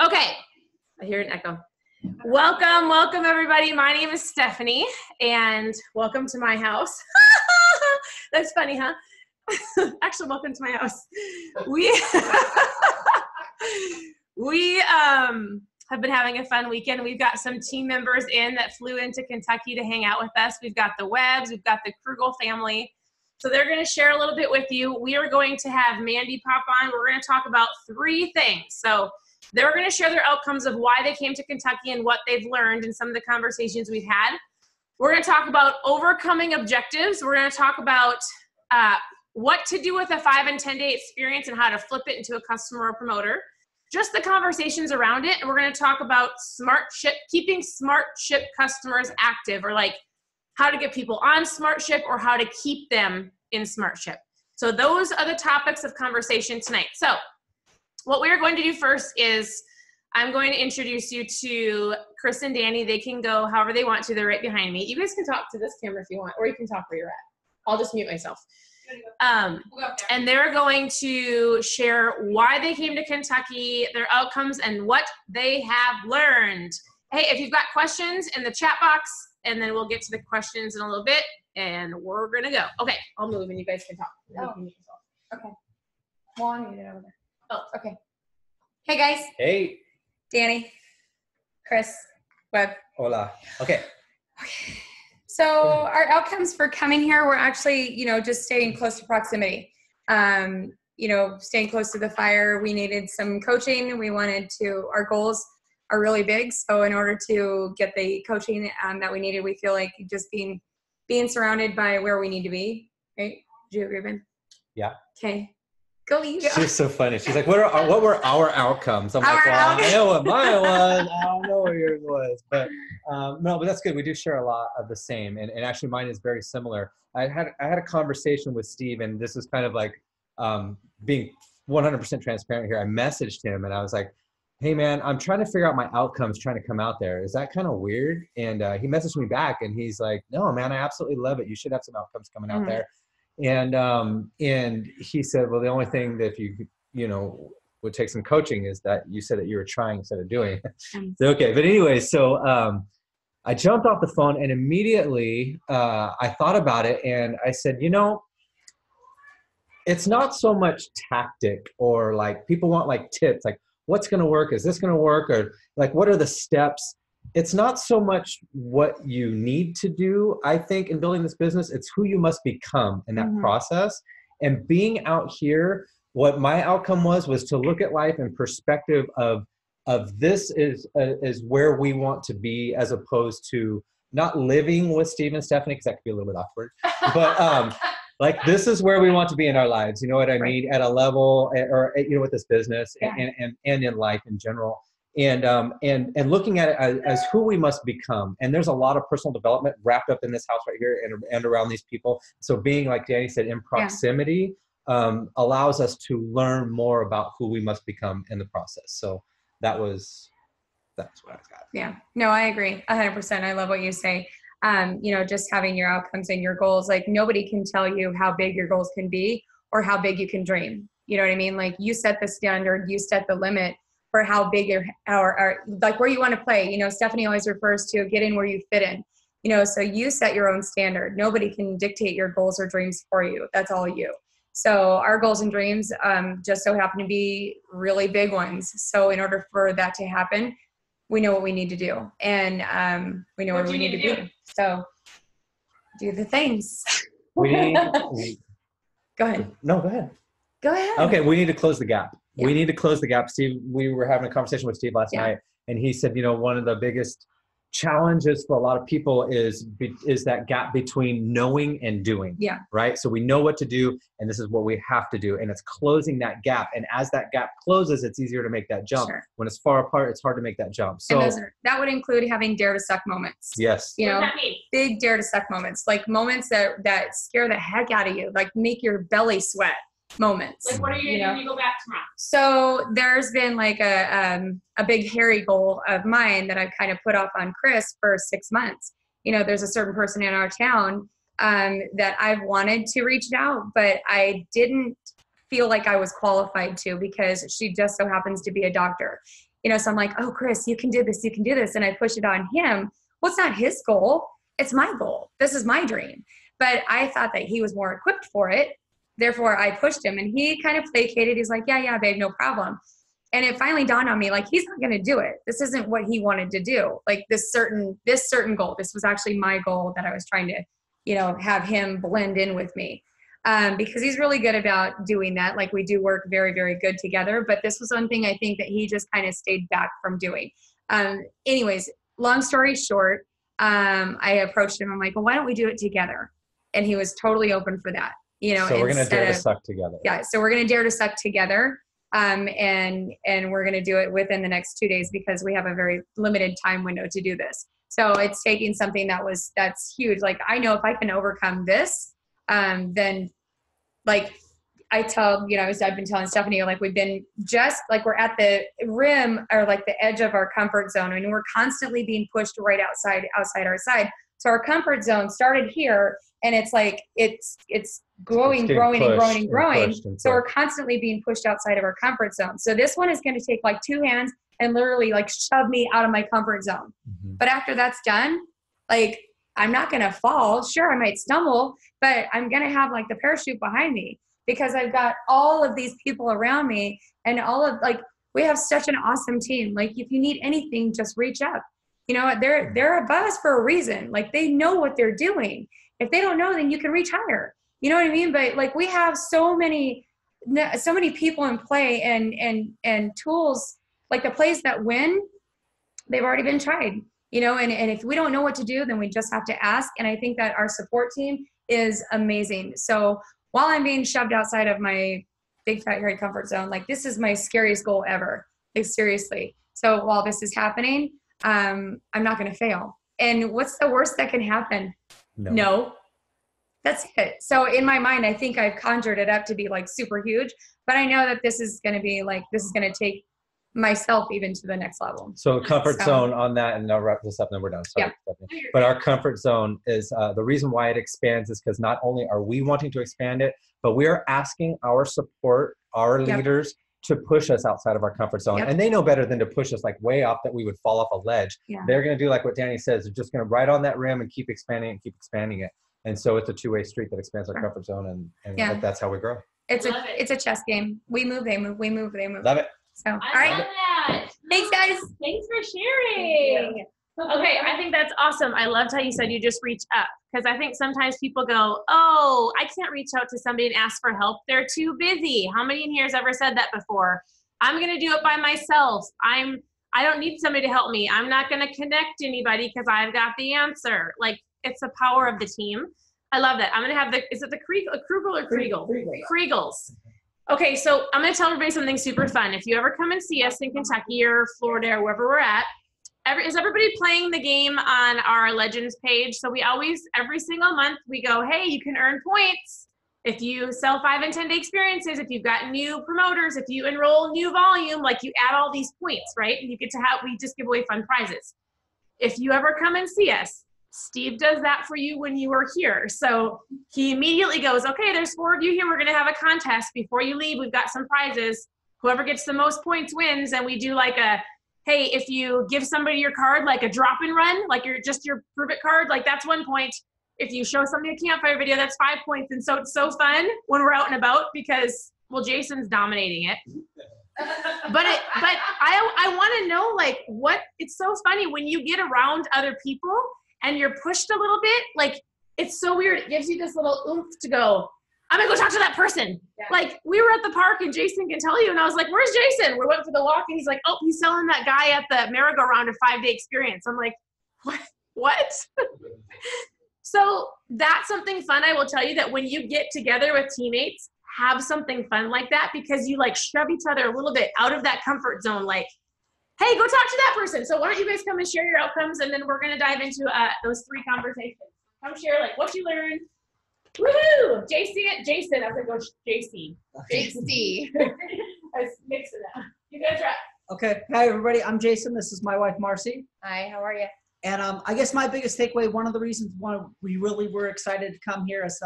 Okay, I hear an echo. Welcome everybody. My name is Stephanie and welcome to my house. That's funny, huh? Actually, welcome to my house. We have been having a fun weekend. We've got some team members in that flew into Kentucky to hang out with us. We've got the Webbs, we've got the Krugel family. So they're going to share a little bit with you. We are going to have Mandy pop on. We're going to talk about 3 things. So they're going to share their outcomes of why they came to Kentucky and what they've learned in some of the conversations we've had. We're going to talk about overcoming objectives. We're going to talk about what to do with a 5 and 10-day experience and how to flip it into a customer or promoter. Just the conversations around it. And we're going to talk about Smartship, keeping Smartship customers active, or like how to get people on Smartship or how to keep them in Smartship. So those are the topics of conversation tonight. So what we're going to do first is I'm going to introduce you to Chris and Danny. They can go however they want to. They're right behind me. You guys can talk to this camera if you want, or you can talk where you're at. I'll just mute myself. And they're going to share why they came to Kentucky, their outcomes, and what they have learned. Hey, if you've got questions in the chat box, and then we'll get to the questions in a little bit, and we're going to go. Okay, I'll move and you guys can talk. Oh. Okay. Well, I need it over there. Oh, okay. Hey, guys. Hey. Danny. Chris. Webb. Hola. Okay. So our outcomes for coming here were actually, just staying close to proximity. Staying close to the fire. We needed some coaching. Our goals are really big. So in order to get the coaching that we needed, we feel like just being surrounded by where we need to be. Right? Do you agree, Ben? Yeah. Okay. Go you go. She's so funny. She's like, what were our outcomes? I'm like, well, I know what mine was. I don't know what yours was. But no, but that's good. We do share a lot of the same. And actually mine is very similar. I had a conversation with Steve, and this is kind of like being 100% transparent here. I messaged him and I was like, hey man, I'm trying to figure out my outcomes trying to come out there. Is that kind of weird? And he messaged me back and he's like, no man, I absolutely love it. You should have some outcomes coming out there. And he said, well, the only thing that if you would take some coaching is that you said that you were trying instead of doing. So, okay. But anyway, so I jumped off the phone and immediately I thought about it and I said, it's not so much tactic or like people want like tips, like what's going to work? Is this going to work? Or like, what are the steps? It's not so much what you need to do, I think, in building this business. It's who you must become in that process. And being out here, what my outcome was to look at life in perspective of this is where we want to be, as opposed to not living with Steve and Stephanie, because that could be a little bit awkward. But like this is where we want to be in our lives. You know what I mean? At a level, or with this business and in life in general. And looking at it as who we must become. And there's a lot of personal development wrapped up in this house right here and around these people. So being, like Danny said, in proximity allows us to learn more about who we must become in the process. So that's what I got. Yeah, no, I agree 100%. I love what you say. Just having your outcomes and your goals, like nobody can tell you how big your goals can be or how big you can dream. You know what I mean? Like you set the standard, you set the limit for how big like where you want to play. Stephanie always refers to get in where you fit in, so you set your own standard. Nobody can dictate your goals or dreams for you. That's all you. So our goals and dreams just so happen to be really big ones. So in order for that to happen, we know what we need to do, and we know where we need to be. So do the things. Go ahead. No, go ahead. Go ahead. Okay, we need to close the gap. Yeah. We need to close the gap. Steve, we were having a conversation with Steve last night, and he said, one of the biggest challenges for a lot of people is that gap between knowing and doing. Yeah. Right? So we know what to do, and this is what we have to do, and it's closing that gap. And as that gap closes, it's easier to make that jump. Sure. When it's far apart, it's hard to make that jump. So that would include having dare to suck moments. Yes. What does that mean? Big dare to suck moments, like moments that scare the heck out of you, like make your belly sweat. Moments. Like, what are you going to do when you go back tomorrow? So there's been like a big hairy goal of mine that I've kind of put off on Chris for 6 months. There's a certain person in our town that I've wanted to reach out, but I didn't feel like I was qualified to, because she just so happens to be a doctor. you know, so I'm like, oh, Chris, you can do this. You can do this. And I push it on him. Well, it's not his goal. It's my goal. This is my dream. But I thought that he was more equipped for it. Therefore, I pushed him, and he kind of placated. He's like, yeah, babe, no problem. And it finally dawned on me, like, he's not going to do it. This isn't what he wanted to do. Like this certain goal. This was actually my goal that I was trying to, you know, have him blend in with me. Because he's really good about doing that. Like, we do work very, very good together. But this was one thing I think that he just kind of stayed back from doing. Anyways, long story short, I approached him. I'm like, well, why don't we do it together? And he was totally open for that. You know, so we're going to dare to suck together. Yeah. So we're going to dare to suck together. And we're going to do it within the next 2 days because we have a very limited time window to do this. So it's taking something that's huge. Like, I know if I can overcome this, then like I tell, you know, I've been telling Stephanie, like, we've been just like, we're at the rim or like the edge of our comfort zone. I mean, we're constantly being pushed right outside our side. So our comfort zone started here, and it's like, it's growing. So we're constantly being pushed outside of our comfort zone. So this one is going to take like 2 hands and literally like shove me out of my comfort zone. Mm-hmm. But after that's done, like, I'm not going to fall. Sure, I might stumble, but I'm going to have like the parachute behind me because I've got all of these people around me, and we have such an awesome team. Like, if you need anything, just reach up. You know, they're above us for a reason. Like, they know what they're doing. If they don't know, then you can reach higher. You know what I mean? But like, we have so many people in play and tools, like the plays that win, they've already been tried, you know, and if we don't know what to do, then we just have to ask. And I think that our support team is amazing. So while I'm being shoved outside of my big fat hairy comfort zone, like, this is my scariest goal ever. Like, seriously. So while this is happening, I'm not going to fail. And what's the worst that can happen? No. That's it. So in my mind, I think I've conjured it up to be like super huge, but I know that this is going to take myself even to the next level. So comfort zone on that, and I'll wrap this up and then we're done. Sorry, yeah. But our comfort zone is the reason why it expands is because not only are we wanting to expand it, but we are asking our support, our leaders, to push us outside of our comfort zone. And they know better than to push us like way off that we would fall off a ledge. They're going to do like what Danny says. They're just going to ride on that rim and keep expanding it. And so it's a two-way street that expands our comfort zone, and that's how we grow. It's a chess game. We move, they move, we move, they move. Love it. So, all right. Love that. Thanks, guys. Thanks for sharing. Okay, I think that's awesome. I loved how you said you just reach up, because I think sometimes people go, oh, I can't reach out to somebody and ask for help. They're too busy. How many in here has ever said that before? I'm going to do it by myself. I don't need somebody to help me. I'm not going to connect to anybody because I've got the answer. Like, it's the power of the team. I love that. I'm going to have is it the Krugel or Kriegel? Kriegels. Okay, so I'm going to tell everybody something super fun. If you ever come and see us in Kentucky or Florida or wherever we're at, is everybody playing the game on our Legends page? So we always, every single month, we go, hey, you can earn points if you sell 5 and 10 day experiences, if you've got new promoters, if you enroll new volume, like, you add all these points, right? And you get to we just give away fun prizes. If you ever come and see us, Steve does that for you when you are here. So he immediately goes, okay, there's 4 of you here. We're going to have a contest. Before you leave, we've got some prizes. Whoever gets the most points wins. And we do like hey, if you give somebody your card, like a drop and run, like your prove it card, like, that's 1 point. If you show somebody a campfire video, that's 5 points. And so it's so fun when we're out and about because, well, Jason's dominating it. But I want to know, like, it's so funny when you get around other people and you're pushed a little bit, like, it's so weird. It gives you this little oomph to go, I'm gonna go talk to that person. Yeah. Like, we were at the park and Jason can tell you, and I was like, where's Jason? We went for the walk and he's like, oh, he's selling that guy at the merry-go-round a 5-day experience. I'm like, what? So that's something fun. I will tell you that when you get together with teammates, have something fun like that, because you like shove each other a little bit out of that comfort zone. Like, hey, go talk to that person. So why don't you guys come and share your outcomes, and then we're going to dive into those 3 conversations. Come share, like, what you learned. Woohoo! Jason, I was going to go JC. JC. I was mixing it up. You guys are up. Okay. Hi, everybody. I'm Jason. This is my wife, Marcy. Hi, how are you? And I guess my biggest takeaway, one of the reasons why we really were excited to come here is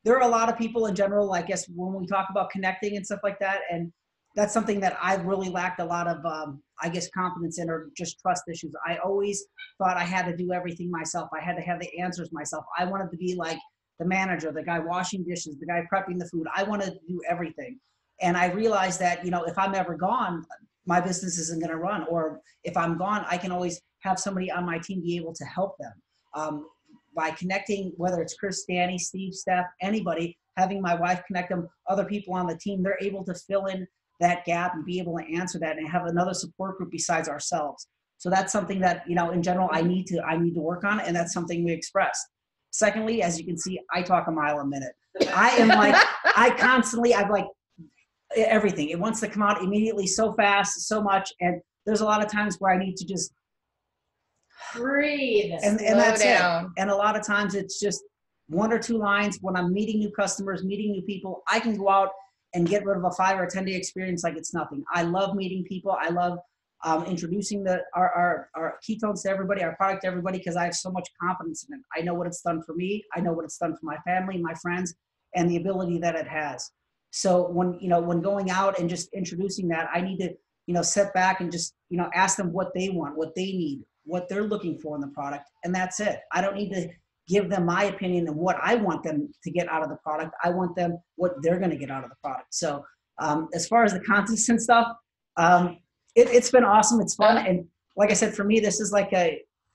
there are a lot of people in general, I guess, when we talk about connecting and stuff like that, and that's something that I've really lacked a lot of, I guess, confidence in, or just trust issues. I always thought I had to do everything myself. I had to have the answers myself. I wanted to be like the manager, the guy washing dishes, the guy prepping the food. I wanted to do everything. And I realized that, you know, if I'm ever gone, my business isn't going to run. Or if I'm gone, I can always have somebody on my team be able to help them. By connecting, whether it's Chris, Danny, Steve, Steph, anybody, having my wife connect them, other people on the team, they're able to fill in that gap and be able to answer that and have another support group besides ourselves. So that's something that, you know, in general, I need to work on, and that's something we expressed. Secondly, as you can see, I talk a mile a minute. I am like, I've like everything. It wants to come out immediately, so fast, so much. And there's a lot of times where I need to just breathe and that's down. It. And a lot of times it's just 1 or 2 lines. When I'm meeting new customers, meeting new people, I can go out and get rid of a 5 or 10 day experience like it's nothing. I love meeting people. I love introducing our ketones to everybody, our product to everybody, because I have so much confidence in it. I know what it's done for me. I know what it's done for my family, my friends, and the ability that it has. So when going out and just introducing that, I need to, you know, sit back and just, you know, ask them what they want, what they need, what they're looking for in the product. And that's it. I don't need to give them my opinion and what I want them to get out of the product. I want them what they're going to get out of the product. So as far as the contest and stuff, it's been awesome. It's fun. And like I said, for me, this is like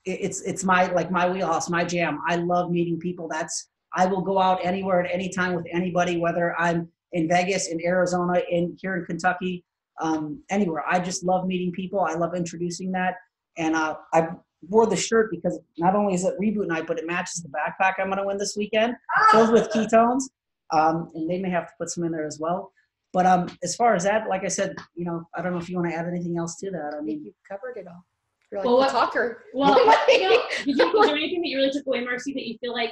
it's my wheelhouse, my jam. I love meeting people. I will go out anywhere at any time with anybody, whether I'm in Vegas, in Arizona, here in Kentucky, anywhere. I just love meeting people. I love introducing that. And I wore the shirt because not only is it reboot night, but it matches the backpack I'm going to win this weekend, filled with ketones. And they may have to put some in there as well. But as far as that, like I said, you know, I don't know if you want to add anything else to that. I mean, you covered it all. You're like the talker. Well, you know, is there anything that you really took away, Marcy, that you feel like?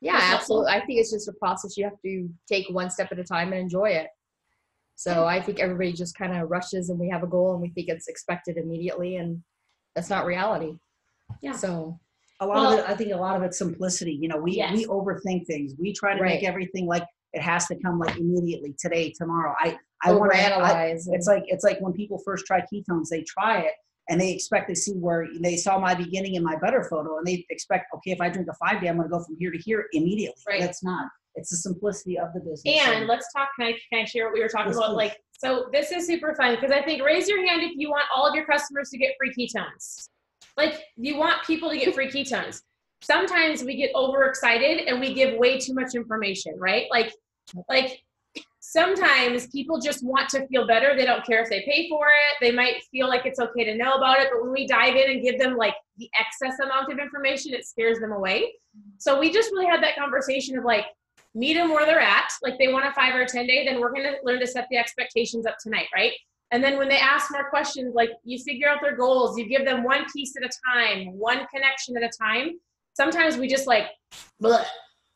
Yeah, absolutely. I think it's just a process. You have to take one step at a time and enjoy it. So I think everybody just kind of rushes, and we have a goal and we think it's expected immediately, and that's not reality. Yeah. So a lot of it, I think a lot of it's simplicity. You know, we overthink things. We try to make everything like it has to come like immediately, today, tomorrow. I want to analyze. It's like when people first try ketones, they try it and they expect to see where they saw my beginning in my better photo, and they expect, okay, if I drink a 5-day, I'm going to go from here to here immediately. Right. That's not. It's the simplicity of the business. And let's talk. Can I share what we were talking about? Please. Like, so this is super fun because I think raise your hand if you want all of your customers to get free ketones. Like, you want people to get free ketones. Sometimes we get overexcited and we give way too much information, right? Like sometimes people just want to feel better. They don't care if they pay for it. They might feel like it's okay to know about it, but when we dive in and give them like the excess amount of information, it scares them away. So we just really had that conversation of like, meet them where they're at. Like, they want a 5 or a 10 day, then we're going to learn to set the expectations up tonight, right? And then when they ask more questions, like, you figure out their goals, you give them one piece at a time, one connection at a time. Sometimes we just like, blah,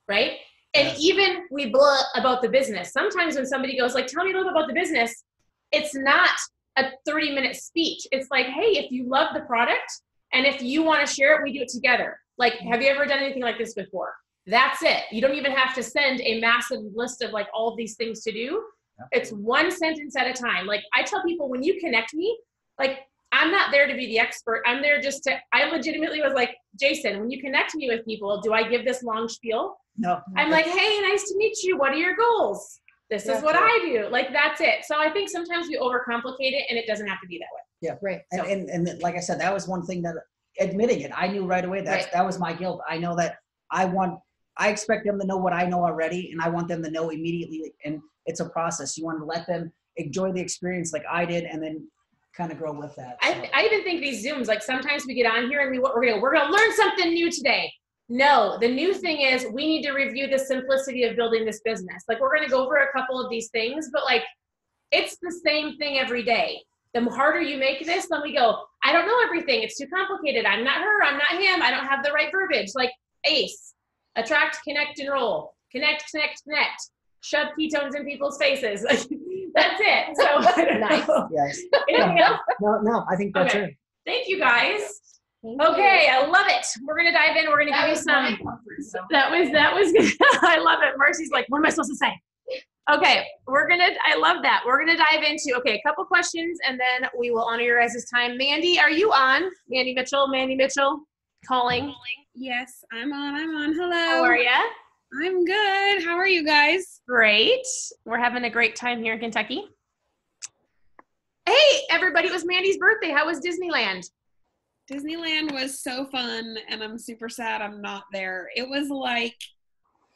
right? And even we blah about the business. Sometimes when somebody goes like, tell me a little bit about the business, it's not a 30-minute speech. It's like, hey, if you love the product and if you want to share it, we do it together. Like, have you ever done anything like this before? That's it. You don't even have to send a massive list of like all of these things to do. It's one sentence at a time. Like, I tell people, when you connect me, like, I'm not there to be the expert. I'm there just to, I legitimately was like, Jason, when you connect me with people, do I give this long spiel? No. I'm like, hey, nice to meet you. What are your goals? This is what I do. Like, that's it. So I think sometimes we overcomplicate it, and it doesn't have to be that way. Yeah. Right. So. And like I said, that was one thing that admitting it, I knew right away that was my guilt. I know that I expect them to know what I know already, and I want them to know immediately. And it's a process. You want to let them enjoy the experience like I did, and then kind of grow with that. So. I even think these Zooms, like, sometimes we get on here and we're gonna learn something new today. No, the new thing is we need to review the simplicity of building this business. Like, we're gonna go over a couple of these things, but like, it's the same thing every day. The harder you make this, then we go, I don't know everything. It's too complicated. I'm not her. I'm not him. I don't have the right verbiage. Like, ACE. Attract, connect, enroll. Connect, connect, connect. Shove ketones in people's faces. That's it. So I don't know. Yes. Anything else? No, I think that's it. Thank you, guys. Okay, I love it. We're gonna dive in. We're gonna give you some. That was good. I love it. Marcy's like, what am I supposed to say? Okay, I love that. We're gonna dive into, a couple questions and then we will honor your guys' time. Mandy, are you on? Mandy Mitchell calling. Yes, I'm on. Hello. How are ya? I'm good. How are you guys? Great. We're having a great time here in Kentucky. Hey, everybody, it was Mandy's birthday. How was Disneyland? Disneyland was so fun, and I'm super sad I'm not there. It was like,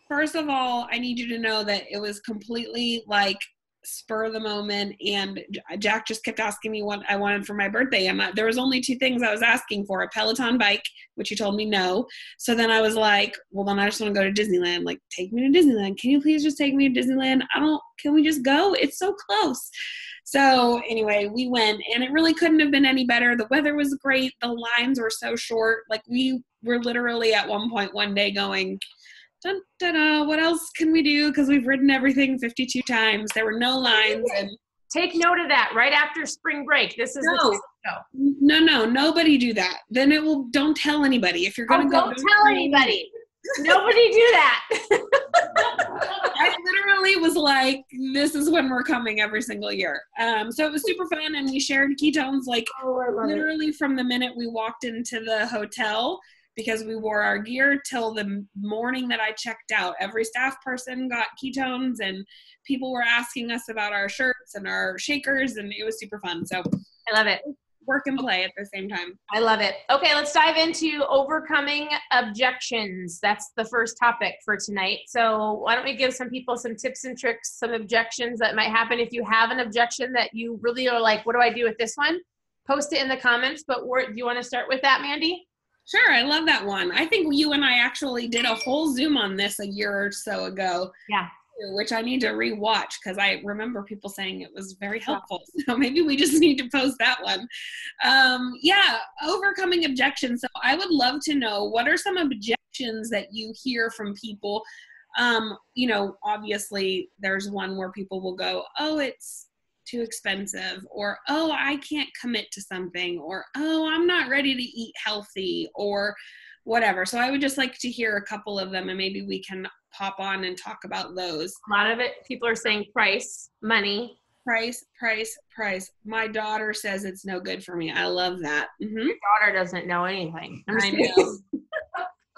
first of all, I need you to know that it was completely like spur of the moment, and Jack just kept asking me what I wanted for my birthday, and there was only 2 things I was asking for: a Peloton bike, which he told me no. So then I was like, well, then I just want to go to Disneyland. Like, take me to Disneyland. Can you please just take me to Disneyland? Can we just go? It's so close. So anyway, we went, and it really couldn't have been any better. The weather was great. The lines were so short. Like, we were literally at one point one day going, dun, dun, dun, what else can we do? Because we've ridden everything 52 times. There were no lines. And take note of that right after spring break. This is No, nobody do that. Then don't tell anybody. If you're going to go. Don't tell anybody. Nobody do that. I literally was like, this is when we're coming every single year. So it was super fun, and we shared ketones literally from the minute we walked into the hotel, because we wore our gear, till the morning that I checked out. Every staff person got ketones, and people were asking us about our shirts and our shakers, and it was super fun. So I love it. Work and play at the same time. I love it. Okay, let's dive into overcoming objections. That's the first topic for tonight. So why don't we give some people some tips and tricks, some objections that might happen. If you have an objection that you really are like, what do I do with this one? Post it in the comments. But do you want to start with that, Mandy? Sure, I love that one. I think you and I actually did a whole Zoom on this a year or so ago. Yeah. Which I need to rewatch, because I remember people saying it was very helpful. So maybe we just need to post that one. Overcoming objections. So I would love to know, what are some objections that you hear from people? Obviously there's one where people will go, oh, it's too expensive, or, oh, I can't commit to something, or, oh, I'm not ready to eat healthy, or whatever. So I would just like to hear a couple of them, and maybe we can pop on and talk about those. A lot of it, people are saying price, money. Price. My daughter says it's no good for me. I love that. Mm-hmm. Your daughter doesn't know anything. I know.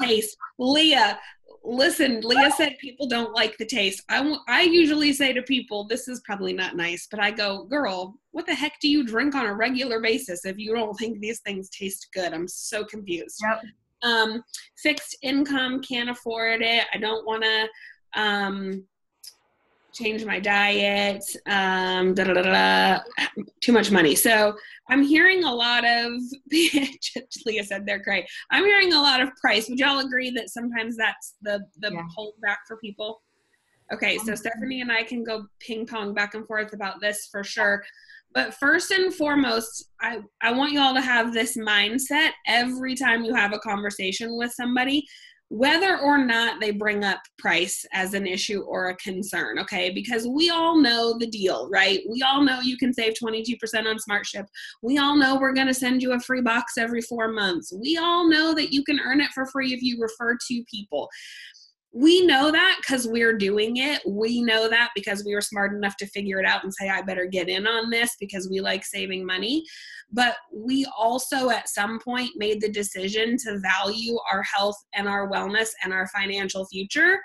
Taste. Leah, listen, Leah said people don't like the taste. I usually say to people, this is probably not nice, but I go, girl, what the heck do you drink on a regular basis if you don't think these things taste good? I'm so confused. Yep. Fixed income, can't afford it. I don't want to change my diet. Too much money. So I'm hearing a lot of, Leah said they're great. I'm hearing a lot of price. Would y'all agree that sometimes that's the holdback for people? Okay, so Stephanie and I can go ping pong back and forth about this for sure. But first and foremost, I want you all to have this mindset every time you have a conversation with somebody, whether or not they bring up price as an issue or a concern, okay? Because we all know the deal, right? We all know you can save 22% on Smartship. We all know we're going to send you a free box every 4 months. We all know that you can earn it for free if you refer 2 people. We know that because we're doing it. We know that because we were smart enough to figure it out and say, I better get in on this because we like saving money. But we also at some point made the decision to value our health and our wellness and our financial future.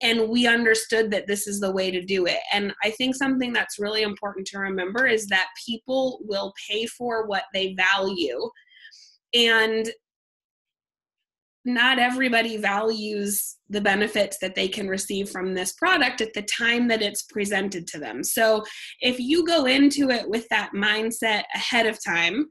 And we understood that this is the way to do it. And I think something that's really important to remember is that people will pay for what they value. And not everybody values the benefits that they can receive from this product at the time that it's presented to them. So if you go into it with that mindset ahead of time,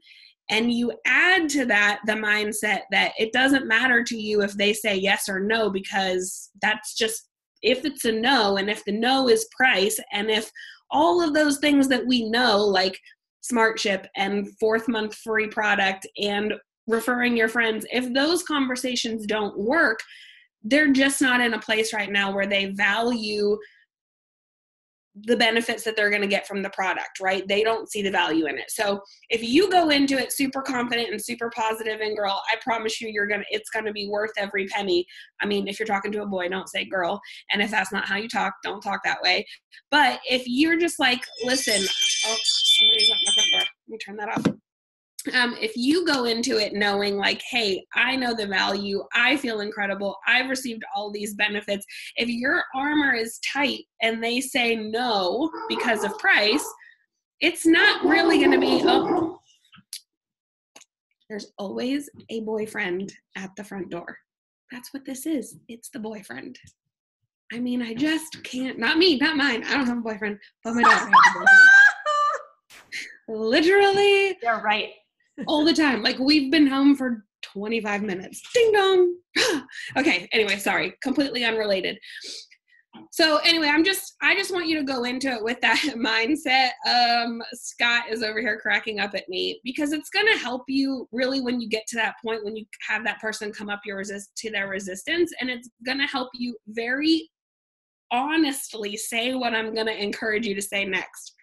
and you add to that the mindset that it doesn't matter to you if they say yes or no, because that's just, if it's a no, and if the no is price, and if all of those things that we know, like Smartship and 4th month free product and referring your friends, if those conversations don't work, they're just not in a place right now where they value the benefits that they're going to get from the product, right? They don't see the value in it. So if you go into it super confident and super positive, and girl, I promise you, it's going to be worth every penny. I mean, if you're talking to a boy, don't say girl. And if that's not how you talk, don't talk that way. But if you're just like, listen, oh, somebody's at my front door. Let me turn that off. If you go into it knowing like, hey, I know the value, I feel incredible, I've received all these benefits. If your armor is tight and they say no because of price, it's not really going to be, oh, there's always a boyfriend at the front door. That's what this is. It's the boyfriend. I mean, I just can't, not me, not mine. I don't have a boyfriend, but my daughter has a boyfriend. Literally. You're right. All the time. Like, we've been home for 25 minutes. Ding dong. Okay. Anyway, sorry. Completely unrelated. So anyway, I just want you to go into it with that mindset. Scott is over here cracking up at me because it's going to help you really when you get to that point, when you have that person come up to their resistance, and it's going to help you very honestly say what I'm going to encourage you to say next.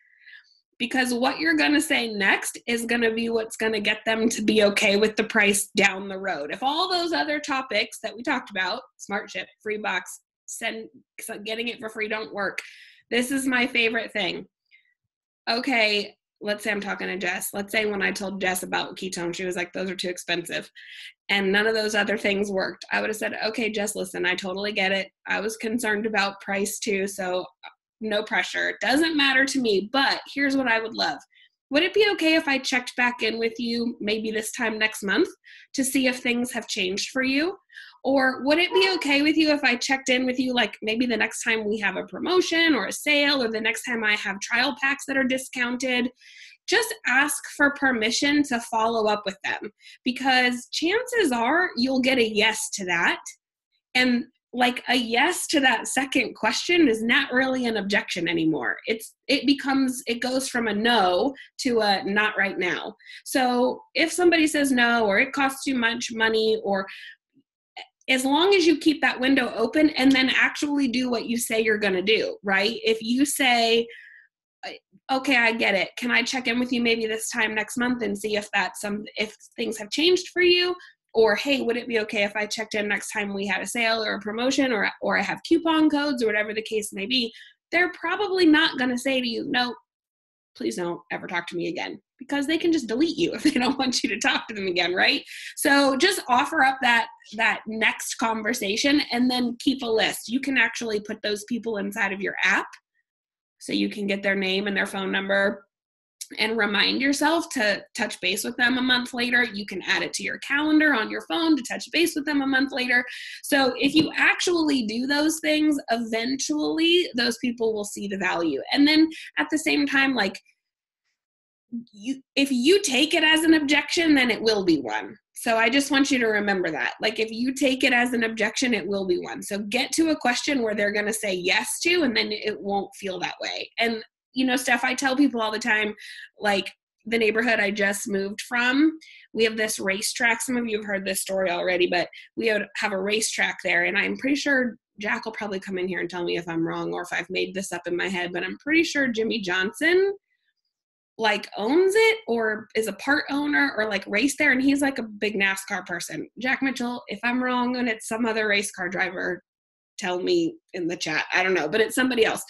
Because what you're going to say next is going to be what's going to get them to be okay with the price down the road. If all those other topics that we talked about, Smartship, free box, getting it for free don't work. This is my favorite thing. Okay, let's say I'm talking to Jess. Let's say when I told Jess about ketones, she was like, those are too expensive. And none of those other things worked. I would have said, okay, Jess, listen, I totally get it. I was concerned about price too, so no pressure. It doesn't matter to me, but here's what I would love. Would it be okay if I checked back in with you maybe this time next month to see if things have changed for you? Or would it be okay with you if I checked in with you like maybe the next time we have a promotion or a sale, or the next time I have trial packs that are discounted? Just ask for permission to follow up with them, because chances are you'll get a yes to that. And like a yes to that second question is not really an objection anymore. It goes from a no to a not right now. So if somebody says no, or it costs too much money, or as long as you keep that window open and then actually do what you say you're going to do, right? If you say, okay, I get it. Can I check in with you maybe this time next month and see if if things have changed for you? Or, hey, would it be okay if I checked in next time we had a sale or a promotion, or I have coupon codes, or whatever the case may be? They're probably not going to say to you, no, please don't ever talk to me again, because they can just delete you if they don't want you to talk to them again, right? So just offer up that next conversation, and then keep a list. You can actually put those people inside of your app, so you can get their name and their phone number and remind yourself to touch base with them a month later. You can add it to your calendar on your phone to touch base with them a month later. So if you actually do those things, eventually those people will see the value. And then at the same time, like, if you take it as an objection, then it will be one. So I just want you to remember that. Like, if you take it as an objection, it will be one. So get to a question where they're going to say yes to, and then it won't feel that way. And you know, Steph, I tell people all the time, like, the neighborhood I just moved from, we have this racetrack. Some of you have heard this story already, but we have a racetrack there. And I'm pretty sure Jack will probably come in here and tell me if I'm wrong or if I've made this up in my head, but I'm pretty sure Jimmy Johnson like owns it or is a part owner or like raced there. And he's like a big NASCAR person. Jack Mitchell, if I'm wrong and it's some other race car driver, tell me in the chat. I don't know, but it's somebody else.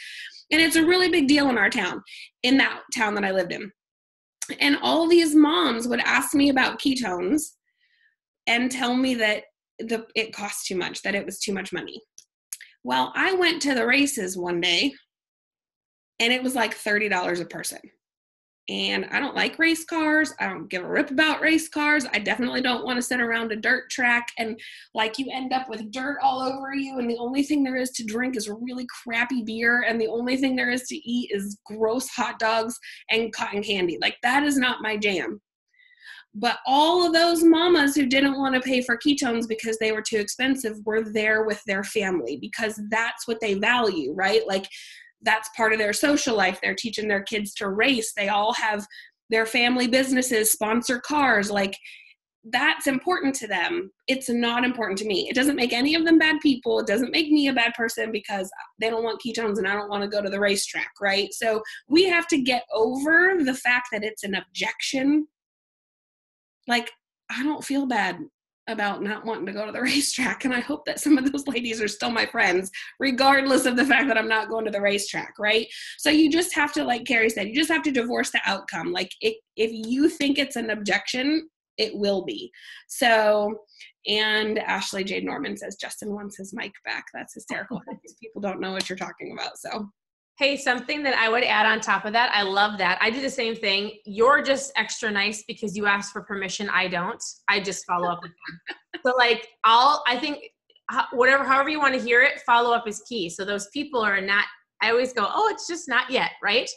And it's a really big deal in our town, in that town that I lived in. And all these moms would ask me about ketones and tell me that it cost too much, that it was too much money. Well, I went to the races one day, and it was like $30 a person. And I don't like race cars. I don't give a rip about race cars. I definitely don't want to sit around a dirt track and like you end up with dirt all over you. And the only thing there is to drink is really crappy beer. And the only thing there is to eat is gross hot dogs and cotton candy. Like, that is not my jam. But all of those mamas who didn't want to pay for ketones because they were too expensive were there with their family, because that's what they value, right? Like, that's part of their social life. They're teaching their kids to race. They all have their family businesses, sponsor cars. Like, that's important to them, it's not important to me. It doesn't make any of them bad people. It doesn't make me a bad person because they don't want ketones and I don't want to go to the racetrack, right? So we have to get over the fact that it's an objection. Like, I don't feel bad about not wanting to go to the racetrack, and I hope that some of those ladies are still my friends, regardless of the fact that I'm not going to the racetrack, right? So you just have to, like Carrie said, you just have to divorce the outcome. Like, if you think it's an objection, it will be. So, and Ashley Jade Norman says, Justin wants his mic back. That's hysterical. These people don't know what you're talking about, so. Hey, something that I would add on top of that, I love that. I do the same thing. You're just extra nice because you asked for permission. I don't. I just follow up with them. So like, I think however you want to hear it, follow up is key. So those people are not, I always go, oh, it's just not yet, right?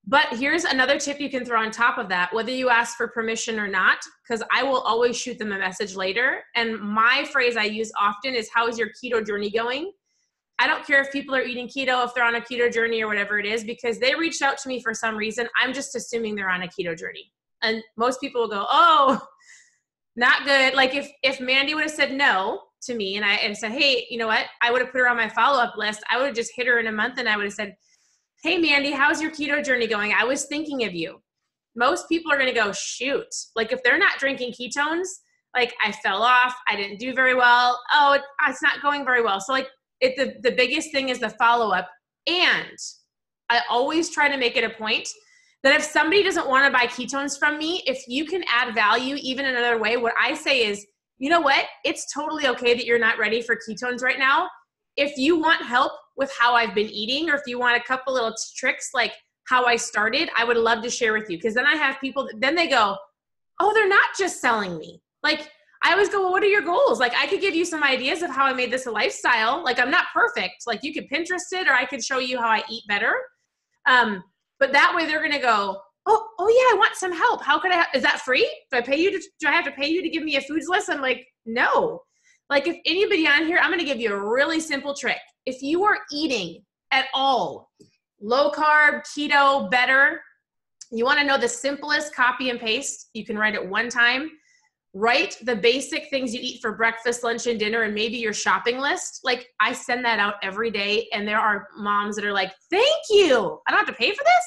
But here's another tip you can throw on top of that, whether you ask for permission or not, because I will always shoot them a message later. And my phrase I use often is, how is your keto journey going? I don't care if people are eating keto, if they're on a keto journey or whatever it is, because they reached out to me for some reason. I'm just assuming they're on a keto journey. And most people will go, oh, not good. Like if Mandy would have said no to me and I said, hey, you know what? I would have put her on my follow-up list. I would have just hit her in a month and I would have said, hey, Mandy, how's your keto journey going? I was thinking of you. Most people are going to go, shoot. Like if they're not drinking ketones, like I fell off, I didn't do very well. Oh, it's not going very well. So like, the biggest thing is the follow-up. And I always try to make it a point that if somebody doesn't want to buy ketones from me, if you can add value even another way, what I say is, you know what? It's totally okay that you're not ready for ketones right now. If you want help with how I've been eating, or if you want a couple little tricks like how I started, I would love to share with you. Because then I have people, then they go, oh, they're not just selling me. Like, I always go, well, what are your goals? Like, I could give you some ideas of how I made this a lifestyle. Like, I'm not perfect. Like, you could Pinterest it, or I could show you how I eat better. But that way they're going to go, oh yeah, I want some help. How could is that free? Do I have to pay you to give me a foods list? I'm like, no. Like, if anybody on here, I'm going to give you a really simple trick. If you are eating at all, low carb, keto, better, you want to know the simplest copy and paste. You can write it one time. Write the basic things you eat for breakfast, lunch, and dinner, and maybe your shopping list. Like, I send that out every day, and there are moms that are like, thank you. I don't have to pay for this?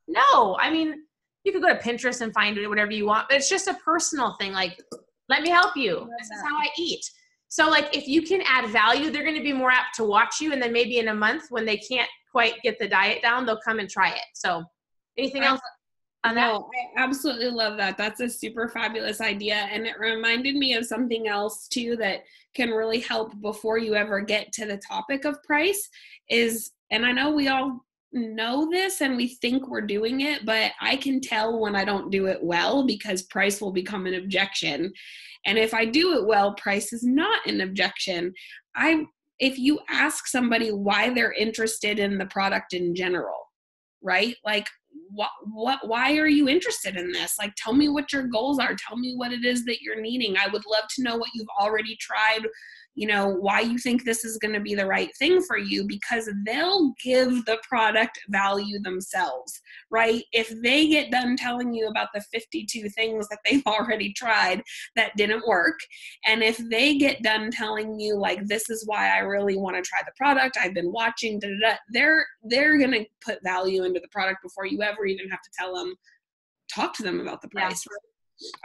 No. I mean, you could go to Pinterest and find it, whatever you want, but it's just a personal thing. Like, let me help you. This is how I eat. So, like, if you can add value, they're going to be more apt to watch you, and then maybe in a month when they can't quite get the diet down, they'll come and try it. So, anything else? No, I absolutely love that. That's a super fabulous idea. And it reminded me of something else too that can really help before you ever get to the topic of price is, and I know we all know this and we think we're doing it, but I can tell when I don't do it well because price will become an objection. And if I do it well, price is not an objection. If you ask somebody why they're interested in the product in general, right? Like, why are you interested in this? Like, tell me what your goals are. Tell me what it is that you're needing. I would love to know what you've already tried, you know, why you think this is going to be the right thing for you, because they'll give the product value themselves, right? If they get done telling you about the 52 things that they've already tried that didn't work, and if they get done telling you, like, this is why I really want to try the product, I've been watching, they're going to put value into the product before you ever even have to talk to them about the price. Yeah.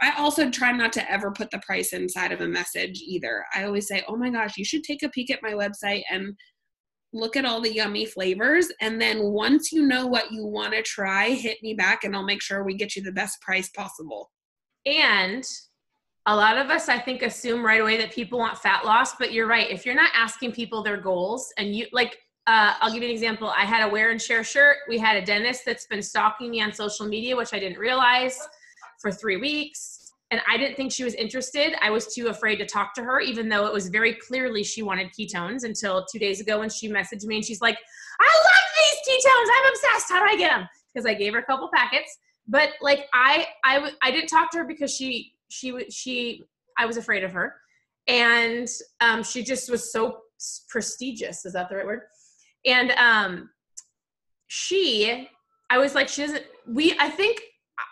I also try not to ever put the price inside of a message either. I always say, oh my gosh, you should take a peek at my website and look at all the yummy flavors. And then once you know what you want to try, hit me back and I'll make sure we get you the best price possible. And a lot of us, I think, assume right away that people want fat loss, but you're right. If you're not asking people their goals and you like, I'll give you an example. I had a wear and share shirt. We had a dentist that's been stalking me on social media, which I didn't realize, for 3 weeks. And I didn't think she was interested. I was too afraid to talk to her, even though it was very clearly she wanted ketones, until 2 days ago when she messaged me and she's like, I love these ketones. I'm obsessed. How do I get them? Because I gave her a couple packets. But like, I didn't talk to her because I was afraid of her. And she just was so prestigious. Is that the right word? And I was like, I think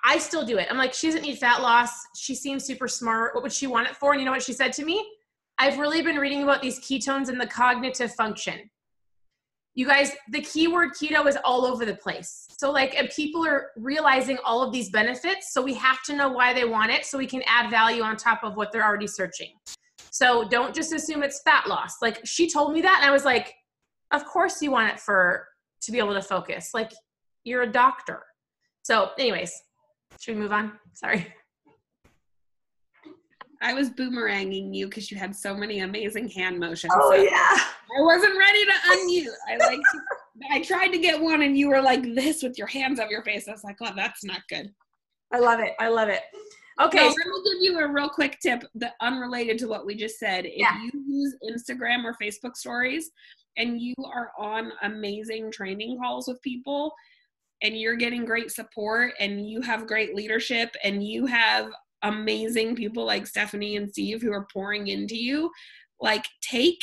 I still do it. I'm like, she doesn't need fat loss. She seems super smart. What would she want it for? And you know what she said to me? I've really been reading about these ketones and the cognitive function. You guys, the keyword keto is all over the place. So like, and people are realizing all of these benefits. So we have to know why they want it so we can add value on top of what they're already searching. So don't just assume it's fat loss. Like she told me that and I was like, of course you want it to be able to focus. Like you're a doctor. So anyways, should we move on? Sorry. I was boomeranging you because you had so many amazing hand motions. Oh so yeah. I wasn't ready to unmute. I tried to get one and you were like this with your hands up your face. I was like, oh, that's not good. I love it. I love it. Okay. So let me give you a real quick tip that unrelated to what we just said. If you use Instagram or Facebook stories and you are on amazing training calls with people and you're getting great support and you have great leadership and you have amazing people like Stephanie and Steve who are pouring into you, like take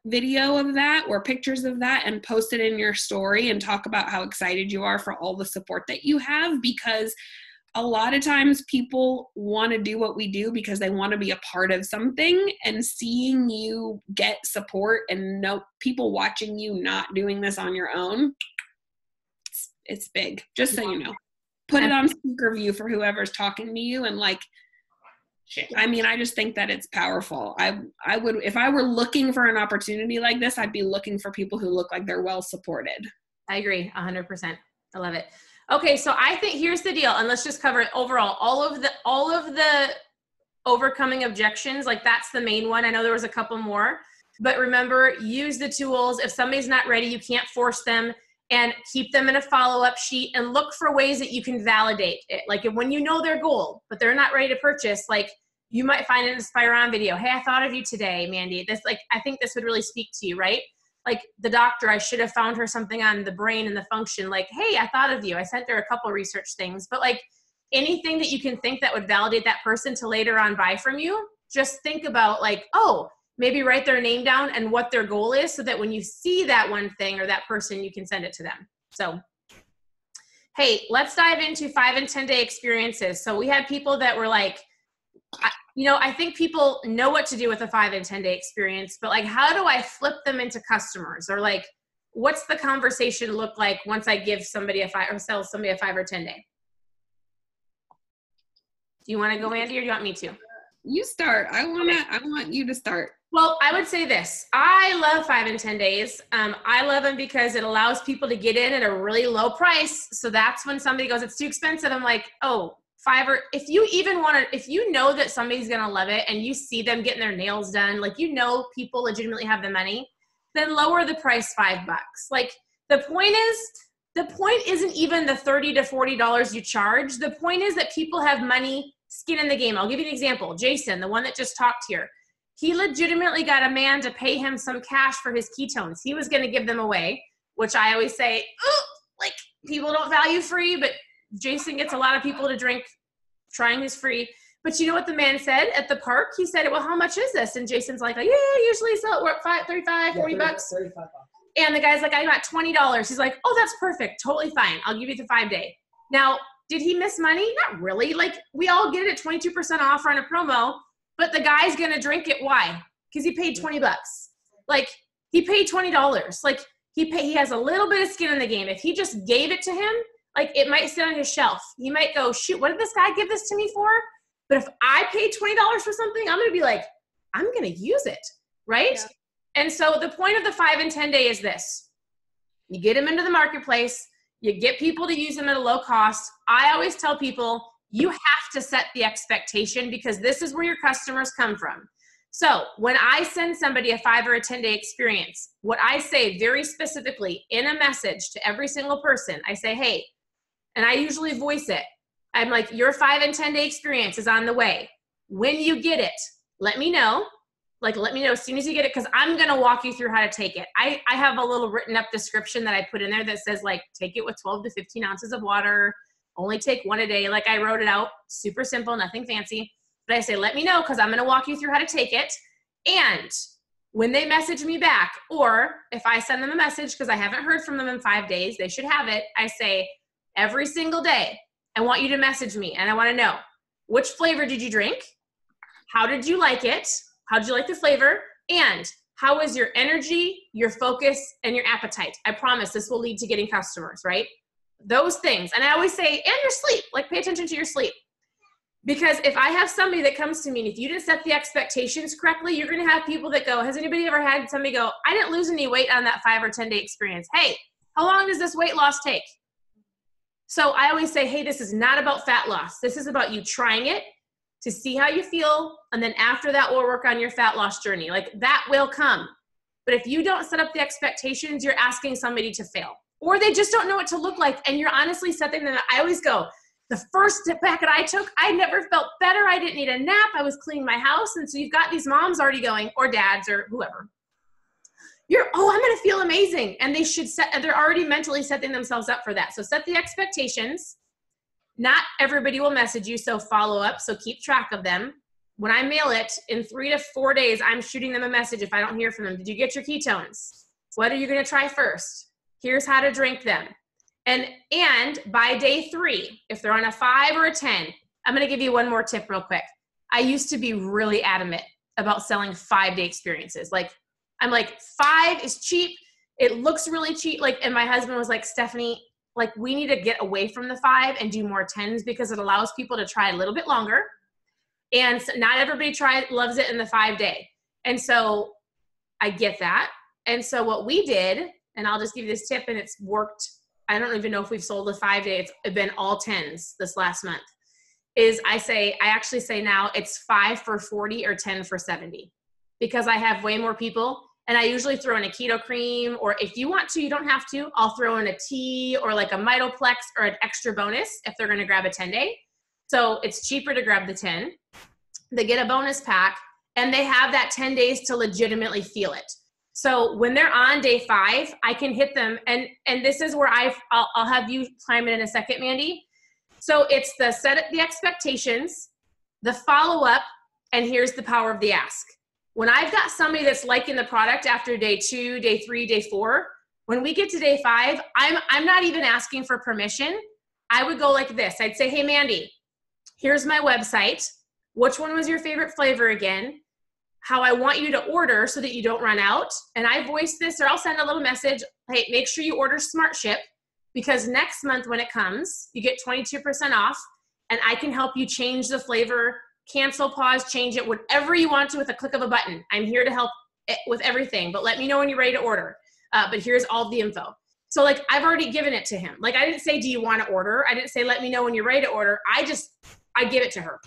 video of that or pictures of that and post it in your story and talk about how excited you are for all the support that you have, because a lot of times people want to do what we do because they want to be a part of something, and seeing you get support and know people watching you not doing this on your own, it's big. Just so you know, put it on speaker view for whoever's talking to you. And like, I mean, I just think that it's powerful. I would, if I were looking for an opportunity like this, I'd be looking for people who look like they're well supported. I agree 100%. I love it. Okay. So I think here's the deal, and let's just cover it overall. All of the overcoming objections, like that's the main one. I know there was a couple more, but remember, use the tools. If somebody's not ready, you can't force them, and keep them in a follow-up sheet and look for ways that you can validate it. Like when you know their goal, but they're not ready to purchase, like you might find an Inspire On video. Hey, I thought of you today, Mandy. This, like, I think this would really speak to you, right? Like the doctor, I should have found her something on the brain and the function. Like, hey, I thought of you. I sent her a couple research things, but like anything that you can think that would validate that person to later on buy from you, just think about like, oh, maybe write their name down and what their goal is so that when you see that one thing or that person, you can send it to them. So, hey, let's dive into 5 and 10 day experiences. So we had people that were like, I think people know what to do with a 5 and 10 day experience, but like, how do I flip them into customers? Or like, what's the conversation look like once I give somebody a 5 or sell somebody a 5 or 10 day? Do you want to go, Andy, or do you want me to? You start. I want you to start. Well, I would say this. I love 5 and 10 days. I love them because it allows people to get in at a really low price. So that's when somebody goes, it's too expensive. I'm like, oh, 5, or if you even want to, if you know that somebody's going to love it and you see them getting their nails done, like, people legitimately have the money, then lower the price $5. Like the point isn't even the $30 to $40 you charge. The point is that people have money, skin in the game. I'll give you an example. Jason, the one that just talked here, he legitimately got a man to pay him some cash for his ketones. He was going to give them away, which I always say, like, people don't value free, but Jason gets a lot of people to drink trying his free. But you know what the man said at the park? He said, well, how much is this? And Jason's like, yeah, usually sell it for $35, $40. 35. And the guy's like, I got $20. He's like, oh, that's perfect. Totally fine. I'll give you the 5 day. Now, did he miss money? Not really. Like, we all get it at 22% off on a promo, but the guy's going to drink it. Why? Because he paid $20. Like, he paid $20. Like, he has a little bit of skin in the game. If he just gave it to him, like, it might sit on his shelf. He might go, shoot, what did this guy give this to me for? But if I paid $20 for something, I'm going to be like, I'm going to use it, right? Yeah. And so the point of the 5 and 10 day is this. You get them into the marketplace. You get people to use them at a low cost. I always tell people, you have to set the expectation because this is where your customers come from. So when I send somebody a 5 or a 10 day experience, what I say very specifically in a message to every single person, I say, hey, and I usually voice it. I'm like, your 5 and 10 day experience is on the way. When you get it, let me know. Like, let me know as soon as you get it, because I'm going to walk you through how to take it. I have a little written up description that I put in there that says, like, take it with 12 to 15 ounces of water, only take 1 a day. Like, I wrote it out, super simple, nothing fancy. But I say, let me know, because I'm going to walk you through how to take it. And when they message me back, or if I send them a message, because I haven't heard from them in 5 days, they should have it. I say, every single day, I want you to message me, and I want to know, which flavor did you drink? How did you like it? How did you like the flavor? And how is your energy, your focus, and your appetite? I promise this will lead to getting customers, right? Those things. And I always say, and your sleep, like pay attention to your sleep. Because if I have somebody that comes to me, and if you didn't set the expectations correctly, you're going to have people that go, has anybody ever had somebody go, I didn't lose any weight on that 5 or 10 day experience. Hey, how long does this weight loss take? So I always say, hey, this is not about fat loss. This is about you trying it to see how you feel. And then after that, we'll work on your fat loss journey. Like that will come. But if you don't set up the expectations, you're asking somebody to fail, or they just don't know what to look like. And you're honestly setting them. I always go, the first packet I took, I never felt better. I didn't need a nap. I was cleaning my house. And so you've got these moms already going, or dads or whoever. I'm going to feel amazing. And they should they're already mentally setting themselves up for that. So set the expectations. Not everybody will message you, so follow up. So keep track of them. When I mail it, in 3 to 4 days, I'm shooting them a message if I don't hear from them. Did you get your ketones? What are you going to try first? Here's how to drink them. And by day 3, if they're on a 5 or a 10, I'm going to give you one more tip real quick. I used to be really adamant about selling 5-day experiences. I'm like, 5 is cheap. It looks really cheap. And my husband was like, Stephanie, we need to get away from the 5 and do more 10s because it allows people to try a little bit longer. And so not everybody loves it in the 5-day. And so I get that. And so what we did, and I'll just give you this tip, and it's worked. I don't even know if we've sold a 5-day. It's been all 10s this last month. I actually say now it's 5 for 40 or 10 for 70 because I have way more people. And I usually throw in a keto cream, or if you want to, you don't have to. I'll throw in a tea or like a Mitoplex or an extra bonus if they're going to grab a 10-day. So it's cheaper to grab the 10. They get a bonus pack, and they have that 10 days to legitimately feel it. So when they're on day 5, I can hit them. And this is where I'll have you climb in a second, Mandy. So it's the set the expectations, the follow-up, and here's the power of the ask. When I've got somebody that's liking the product after day 2, day 3, day 4, when we get to day 5, I'm not even asking for permission. I would go like this. I'd say, hey, Mandy, here's my website. Which one was your favorite flavor again? How I want you to order so that you don't run out. And I voice this, or I'll send a little message. Hey, make sure you order Smartship, because next month when it comes, you get 22% off, and I can help you change the flavor, cancel, pause, change it, whatever you want to with a click of a button. I'm here to help with everything, but let me know when you're ready to order. But here's all the info. So I've already given it to him. I didn't say, do you want to order? I didn't say, let me know when you're ready to order. I give it to her.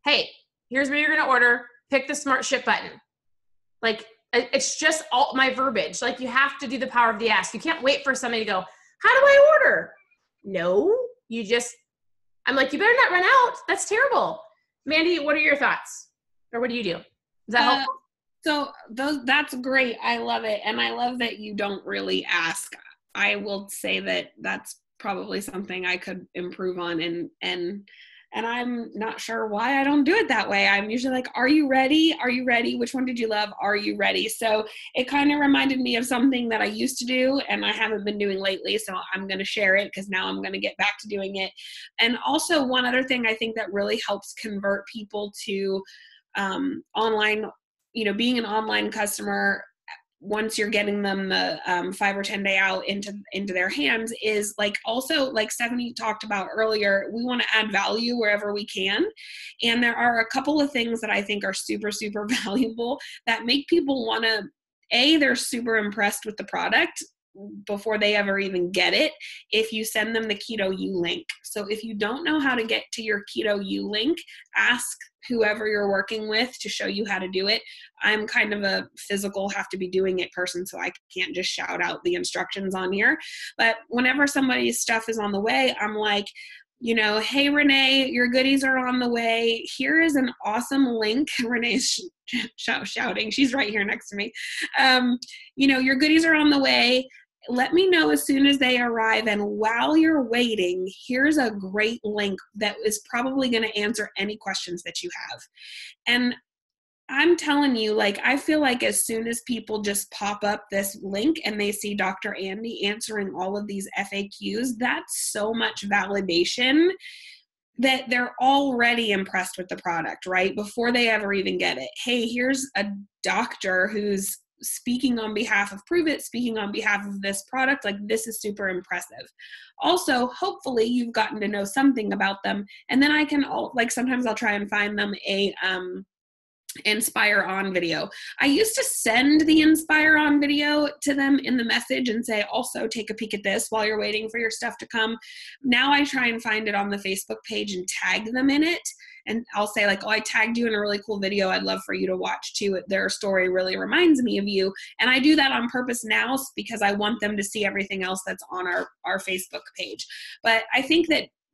Hey, here's where you're going to order. Pick the Smartship button. It's just all my verbiage. You have to do the power of the ask. You can't wait for somebody to go, how do I order? No, I'm like, you better not run out. That's terrible. Mandy, what are your thoughts? Or what do you do? Is that helpful? So that's great. I love it. And I love that you don't really ask. I will say that that's probably something I could improve on. And I'm not sure why I don't do it that way. I'm usually like, are you ready? Are you ready? Which one did you love? Are you ready? So it kind of reminded me of something that I used to do and I haven't been doing lately. So I'm going to share it because now I'm going to get back to doing it. And also one other thing I think that really helps convert people to online, being an online customer once you're getting them the 5 or 10 day out into their hands is also like Stephanie talked about earlier, we want to add value wherever we can. And there are a couple of things that I think are super, super valuable that make people want to, they're super impressed with the product before they ever even get it. If you send them the Keto U link. So if you don't know how to get to your Keto U link, ask whoever you're working with to show you how to do it. I'm kind of a physical have to be doing it person, so I can't just shout out the instructions on here. But whenever somebody's stuff is on the way, I'm like, hey, Renee, your goodies are on the way. Here is an awesome link. Renee's shouting. She's right here next to me. Your goodies are on the way. Let me know as soon as they arrive. And while you're waiting, here's a great link that is probably going to answer any questions that you have. And I'm telling you, like, I feel like as soon as people just pop up this link and they see Dr. Andy answering all of these FAQs, that's so much validation that they're already impressed with the product, right? Before they ever even get it. Hey, here's a doctor who's speaking on behalf of Prove It, speaking on behalf of this product. Like, this is super impressive. Also, hopefully you've gotten to know something about them. And then I can, sometimes I'll try and find them a Inspire On video. I used to send the Inspire On video to them in the message and say, also take a peek at this while you're waiting for your stuff to come. Now I try and find it on the Facebook page and tag them in it. And I'll say like, oh, I tagged you in a really cool video. I'd love for you to watch too. Their story really reminds me of you. And I do that on purpose now because I want them to see everything else that's on our Facebook page. But I think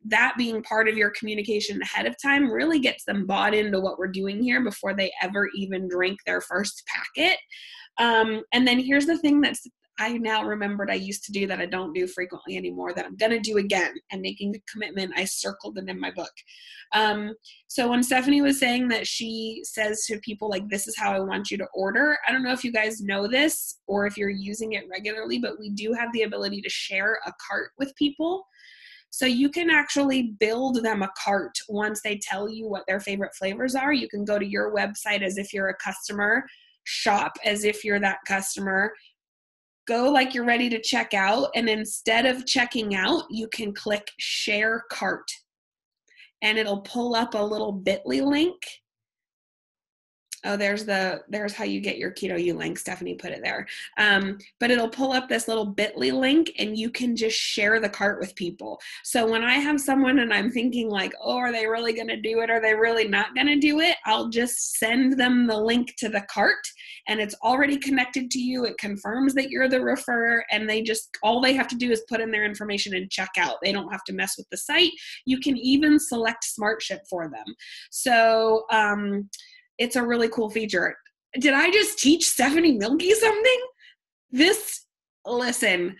that being part of your communication ahead of time really gets them bought into what we're doing here before they ever even drink their first packet. And then here's the thing I now remembered I used to do that I don't do frequently anymore that I'm going to do again, and making a commitment. I circled it in my book. So when Stephanie was saying that she says to people like, this is how I want you to order. I don't know if you guys know this or if you're using it regularly, but we do have the ability to share a cart with people. So you can actually build them a cart once they tell you what their favorite flavors are. You can go to your website as if you're a customer, shop as if you're that customer, go like you're ready to check out, and instead of checking out, you can click Share Cart, and it'll pull up a little bit.ly link. Oh, there's how you get your Keto U link. Stephanie put it there. But it'll pull up this little bit.ly link, and you can just share the cart with people. So when I have someone and I'm thinking like, oh, are they really going to do it? Are they really not going to do it? I'll just send them the link to the cart, and it's already connected to you. It confirms that you're the referrer, and all they have to do is put in their information and check out. They don't have to mess with the site. You can even select Smartship for them. So, it's a really cool feature. Did I just teach Stephanie Milky something? Listen,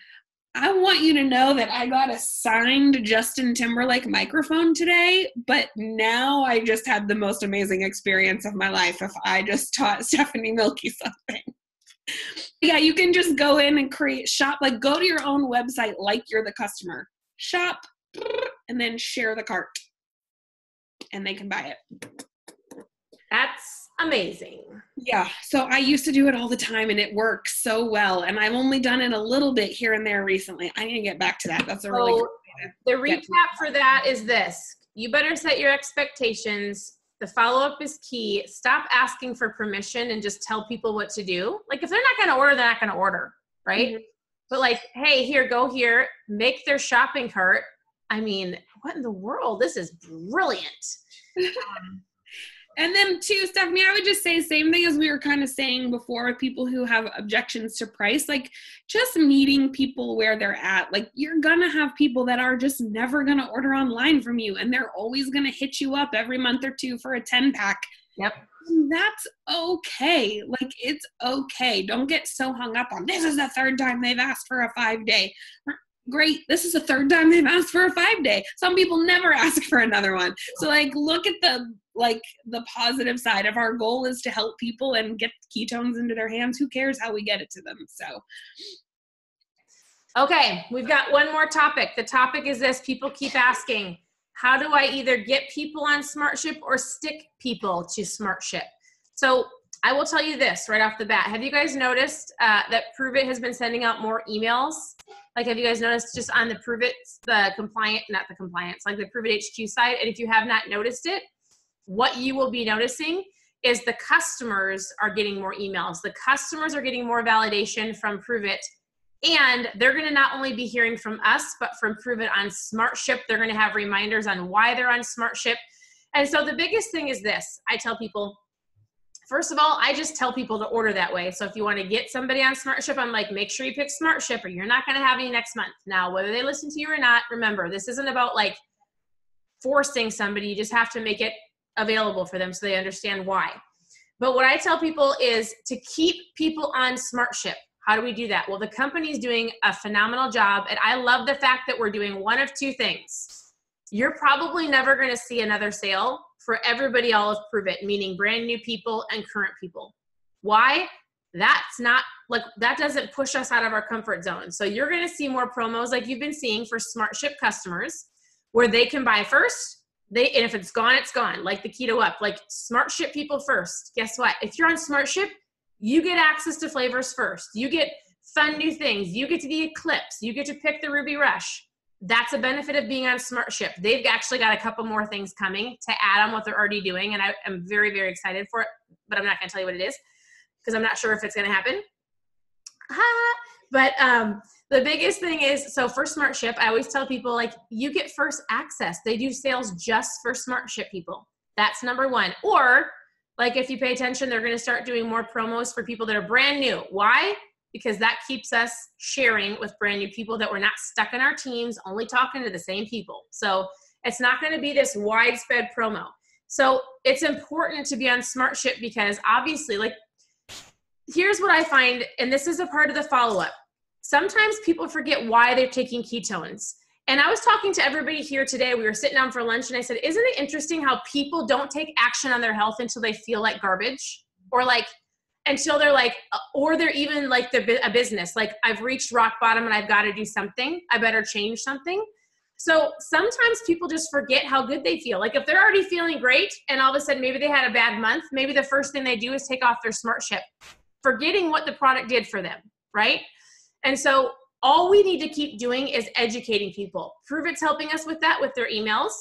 I want you to know that I got a signed Justin Timberlake microphone today, but now I just had the most amazing experience of my life if I just taught Stephanie Milky something. Yeah, you can just go in and shop, like go to your own website like you're the customer. Shop, and then share the cart, and they can buy it. That's amazing. Yeah. So I used to do it all the time, and it works so well. And I've only done it a little bit here and there recently. I need to get back to that. That's a really good idea. The recap for that is this. You better set your expectations. The follow-up is key. Stop asking for permission and just tell people what to do. Like if they're not going to order, they're not going to order, right? Mm-hmm. But like, hey, here, go here, make their shopping cart. I mean, what in the world? This is brilliant. And then too, Stephanie, I would just say same thing as we were kind of saying before, people who have objections to price, like just meeting people where they're at. Like you're going to have people that are just never going to order online from you, and they're always going to hit you up every month or two for a 10-pack. Yep. And that's okay. Like it's okay. Don't get so hung up on this is the third time they've asked for a 5-day. Great. This is the third time they've asked for a 5-day. Some people never ask for another one. So like, look at the positive side. If our goal is to help people and get ketones into their hands, who cares how we get it to them? So. Okay. We've got one more topic. The topic is this. People keep asking, how do I either get people on Smartship or stick people to Smartship? So I will tell you this right off the bat. Have you guys noticed that Prove It has been sending out more emails? Like, have you guys noticed just on the Prove It, like the Prove It HQ site? And if you have not noticed it, what you will be noticing is the customers are getting more emails. The customers are getting more validation from Prove It. And they're going to not only be hearing from us, but from Prove It on Smartship. They're going to have reminders on why they're on Smartship. And so the biggest thing is this. I tell people, first of all, I just tell people to order that way. So if you want to get somebody on Smartship, I'm like, make sure you pick Smartship or you're not going to have any next month. Now, whether they listen to you or not, remember, this isn't about like forcing somebody. You just have to make it available for them so they understand why. But what I tell people is to keep people on Smartship. How do we do that? Well, the company's doing a phenomenal job. And I love the fact that we're doing one of two things. you're probably never going to see another sale for everybody all of Prove It, meaning brand new people and current people. Why? That's not like, that doesn't push us out of our comfort zone. So you're going to see more promos like you've been seeing for Smartship customers where they can buy first. And if it's gone, it's gone. Like the Keto Up, like Smartship people first. Guess what? If you're on Smartship, you get access to flavors first. You get fun new things. You get to the Eclipse. You get to pick the Ruby Rush. That's a benefit of being on Smartship. They've actually got a couple more things coming to add on what they're already doing. And I am very, very excited for it, but I'm not going to tell you what it is because I'm not sure if it's going to happen. But the biggest thing is, so for Smartship, I always tell people, like, you get first access. They do sales just for Smartship people. That's number one. Or, like, if you pay attention, they're going to start doing more promos for people that are brand new. Why? Because that keeps us sharing with brand new people that we're not stuck in our teams, only talking to the same people. So it's not going to be this widespread promo. So it's important to be on Smartship because obviously, like, here's what I find, and this is a part of the follow-up. Sometimes people forget why they're taking ketones. And I was talking to everybody here today. We were sitting down for lunch and I said, isn't it interesting how people don't take action on their health until they feel like garbage? Or like, until they're like, or they're even like a business. Like, I've reached rock bottom and I've got to do something. I better change something. So sometimes people just forget how good they feel. Like if they're already feeling great and all of a sudden maybe they had a bad month, maybe the first thing they do is take off their Smartship, forgetting what the product did for them, right? And so all we need to keep doing is educating people. Prove It's helping us with that with their emails.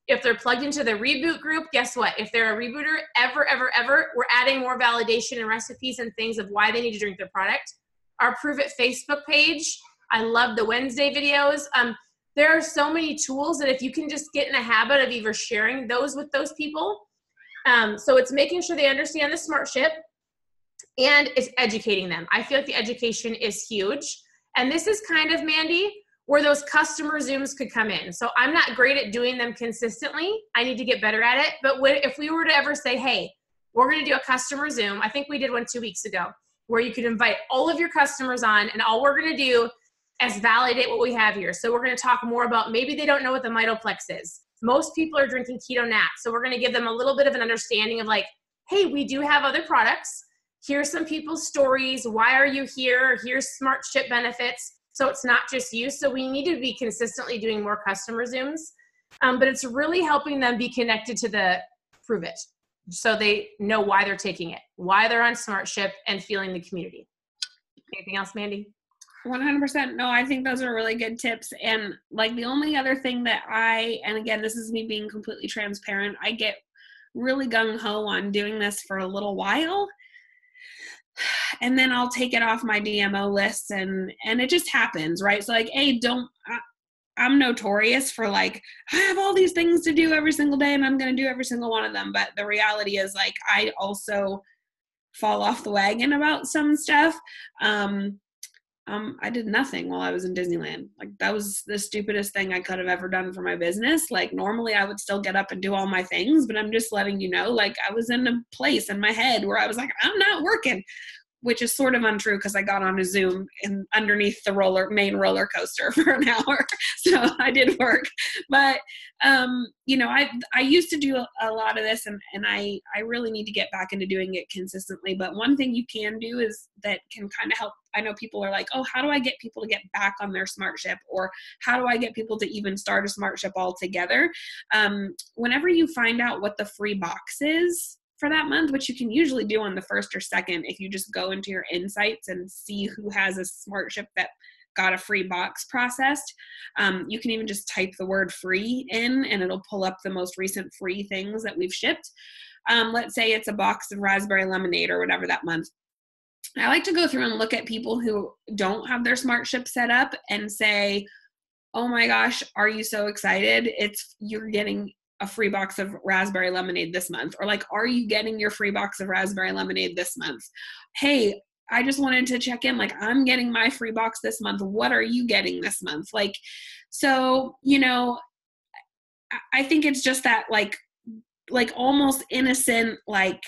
If they're plugged into the reboot group, guess what? If they're a rebooter, ever, we're adding more validation and recipes and things of why they need to drink their product. Our Prove It Facebook page, I love the Wednesday videos. There are so many tools that if you can just get in a habit of either sharing those with those people. So it's making sure they understand the Smartship and it's educating them. I feel like the education is huge. And this is kind of, Mandy, where those customer Zooms could come in. So I'm not great at doing them consistently. I need to get better at it. But if we were to ever say, hey, we're going to do a customer Zoom, I think we did one 2 weeks ago, where you could invite all of your customers on, and all we're going to do is validate what we have here. So we're going to talk more about, maybe they don't know what the Mitoplex is. Most people are drinking Keto Nat. So we're going to give them a little bit of an understanding of like, hey, we do have other products. Here's some people's stories. Why are you here? Here's Smartship benefits. So it's not just you. So we need to be consistently doing more customer Zooms, but it's really helping them be connected to the Prove It. So they know why they're taking it, why they're on Smartship and feeling the community. Anything else, Mandy? 100%. No, I think those are really good tips. And like the only other thing that and again, this is me being completely transparent, I get really gung-ho on doing this for a little while. And then I'll take it off my DMO list and it just happens, right? So like, hey, I'm notorious for like, I have all these things to do every single day and I'm going to do every single one of them. But the reality is like, I also fall off the wagon about some stuff. I did nothing while I was in Disneyland. Like that was the stupidest thing I could have ever done for my business. Like normally I would still get up and do all my things, but I'm just letting you know, like I was in a place in my head where I was like, I'm not working, which is sort of untrue because I got on a Zoom and underneath the main roller coaster for an hour. So I did work, but you know, I used to do a lot of this and I really need to get back into doing it consistently. But one thing you can do is that can kind of help. I know people are like, oh, how do I get people to get back on their Smartship? Or how do I get people to even start a Smartship altogether? Whenever you find out what the free box is for that month, which you can usually do on the first or second, if you just go into your insights and see who has a Smartship that got a free box processed, you can even just type the word free in and it'll pull up the most recent free things that we've shipped. Let's say it's a box of raspberry lemonade or whatever that month. I like to go through and look at people who don't have their Smartship set up and say, oh my gosh, are you so excited? You're getting a free box of raspberry lemonade this month. Or like, are you getting your free box of raspberry lemonade this month? Hey, I just wanted to check in. Like, I'm getting my free box this month. What are you getting this month? Like, so, you know, I think it's just that like almost innocent, like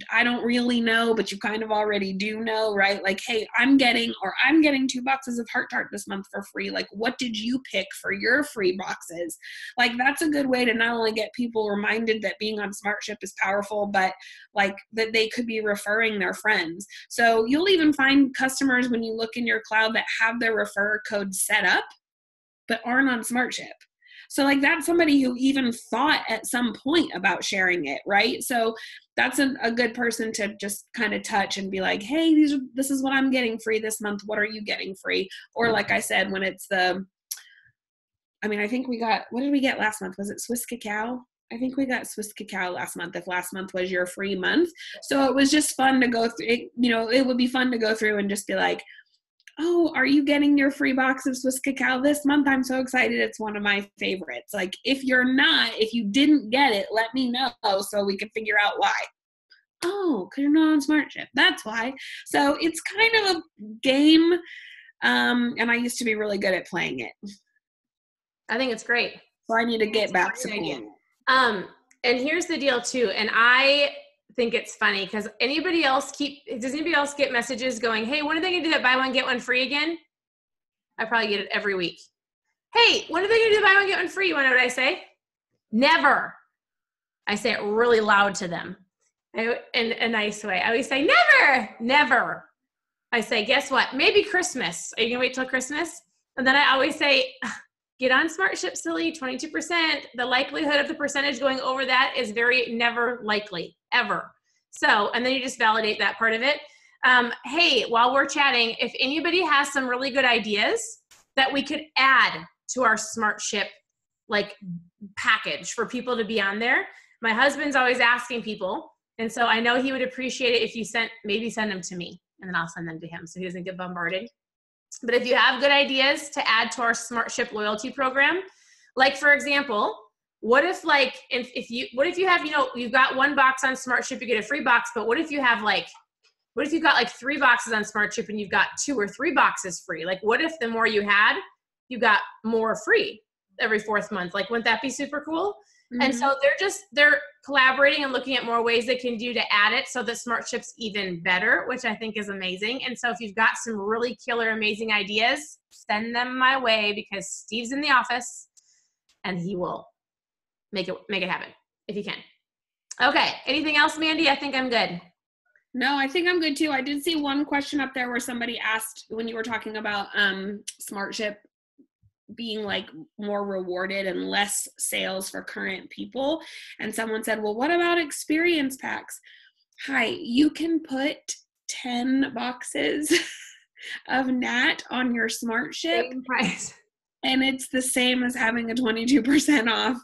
I don't really know, but you kind of already do know, right? Like, hey, I'm getting 2 boxes of Heart Tart this month for free. Like, what did you pick for your free boxes? Like, that's a good way to not only get people reminded that being on Smartship is powerful, but like that they could be referring their friends. So you'll even find customers when you look in your cloud that have their refer code set up, but aren't on Smartship. So like that's somebody who even thought at some point about sharing it, right? So that's a good person to just kind of touch and be like, hey, this is what I'm getting free this month. What are you getting free? Or like I said, when it's I think what did we get last month? Was it Swiss cacao? I think we got Swiss cacao last month, if last month was your free month. So it was just fun to go through. It would be fun to go through and just be like, oh, are you getting your free box of Swiss cacao this month? I'm so excited. It's one of my favorites. Like, if you didn't get it, let me know so we can figure out why. Oh, because you're not on Smartship. That's why. So it's kind of a game, and I used to be really good at playing it. I think it's great. So I need to get back to playing it. And here's the deal too, and I think it's funny because does anybody else get messages going, hey, when are they gonna do that buy one get one free again? I probably get it every week. Hey, when are they gonna do buy one get one free? You wanna know what I say? Never. I say it really loud to them in a nice way. I always say never. I say, guess what, maybe Christmas. Are you gonna wait till Christmas? And then I always say, get on Smartship, silly, 22%. The likelihood of the percentage going over that is very never likely, ever. So, and then you just validate that part of it. Hey, while we're chatting, if anybody has some really good ideas that we could add to our Smartship like package for people to be on there, my husband's always asking people. And so I know he would appreciate it if you send them to me and then I'll send them to him so he doesn't get bombarded. But if you have good ideas to add to our Smartship loyalty program, like for example, what if you have, you've got 1 box on Smartship, you get a free box, but what if you got like 3 boxes on Smartship and you've got 2 or 3 boxes free? Like what if the more you had, you got more free every 4th month? Like, wouldn't that be super cool? Mm-hmm. And so they're collaborating and looking at more ways they can do to add it so that Smartship's even better, which I think is amazing. And so if you've got some really killer, amazing ideas, send them my way because Steve's in the office and he will make it happen if he can. Okay. Anything else, Mandy? I think I'm good. No, I think I'm good too. I did see one question up there where somebody asked when you were talking about Smartship being like more rewarded and less sales for current people. And someone said, well, what about experience packs? Hi, you can put 10 boxes of Nat on your Smartship. Same price. And it's the same as having a 22% off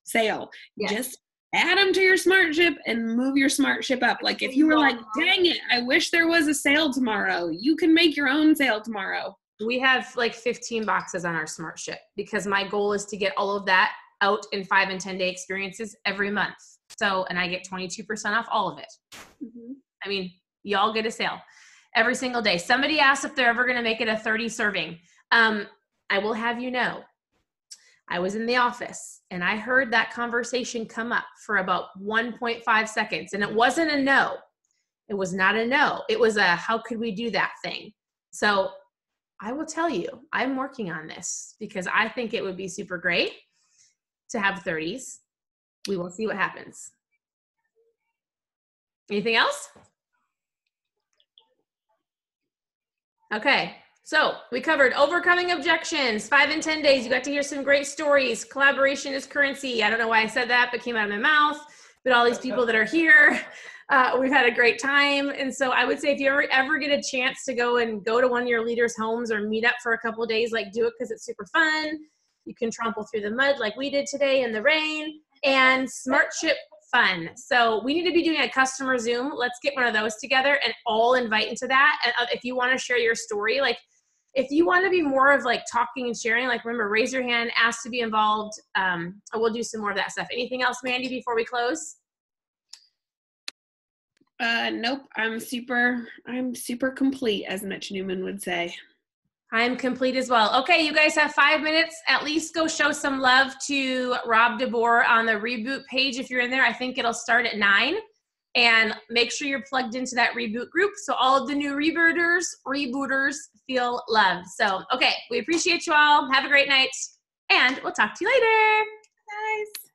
sale. Yes. Just add them to your Smartship and move your Smartship up. Like if you were like, dang it, I wish there was a sale tomorrow. You can make your own sale tomorrow. We have like 15 boxes on our Smartship because my goal is to get all of that out in 5 and 10 day experiences every month. So, and I get 22% off all of it. Mm-hmm. I mean, y'all get a sale every single day. Somebody asked if they're ever going to make it a 30 serving. I will have you know, I was in the office and I heard that conversation come up for about 1.5 seconds. And it wasn't a no. It was not a no. It was a, how could we do that thing? So I will tell you, I'm working on this because I think it would be super great to have 30s. We will see what happens. Anything else? Okay. So we covered overcoming objections, 5 and 10 days. You got to hear some great stories. Collaboration is currency. I don't know why I said that, but came out of my mouth. But all these people that are here, we've had a great time. And so I would say if you ever get a chance to go to one of your leaders' homes or meet up for a couple of days, like do it because it's super fun. You can trample through the mud like we did today in the rain, and Smartship fun. So we need to be doing a customer Zoom. Let's get one of those together and all invite into that. And if you want to share your story, like if you want to be more of like talking and sharing, like remember, raise your hand, ask to be involved. We'll do some more of that stuff. Anything else, Mandy, before we close? Nope. I'm super complete, as Mitch Newman would say. I'm complete as well. Okay, you guys have 5 minutes. At least go show some love to Rob DeBoer on the Reboot page if you're in there. I think it'll start at 9. and make sure you're plugged into that reboot group so all of the new rebooters feel loved. So, okay, we appreciate you all. Have a great night, and we'll talk to you later. Guys.